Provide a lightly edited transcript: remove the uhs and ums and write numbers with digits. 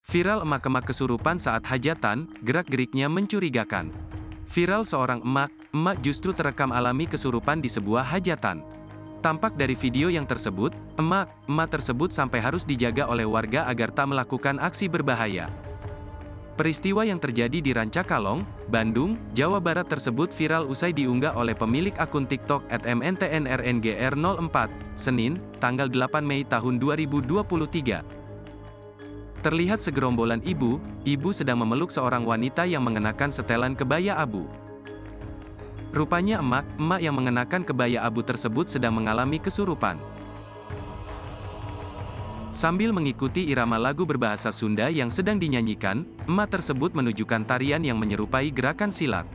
Viral emak-emak kesurupan saat hajatan, gerak-geriknya mencurigakan. Viral seorang emak justru terekam alami kesurupan di sebuah hajatan. Tampak dari video yang tersebut, emak tersebut sampai harus dijaga oleh warga agar tak melakukan aksi berbahaya. Peristiwa yang terjadi di Rancakalong, Bandung, Jawa Barat tersebut viral usai diunggah oleh pemilik akun TikTok @mntnrnggr04, Senin, tanggal 8 Mei tahun 2023. Terlihat segerombolan ibu sedang memeluk seorang wanita yang mengenakan setelan kebaya abu. Rupanya emak yang mengenakan kebaya abu tersebut sedang mengalami kesurupan. Sambil mengikuti irama lagu berbahasa Sunda yang sedang dinyanyikan, emak tersebut menunjukkan tarian yang menyerupai gerakan silat.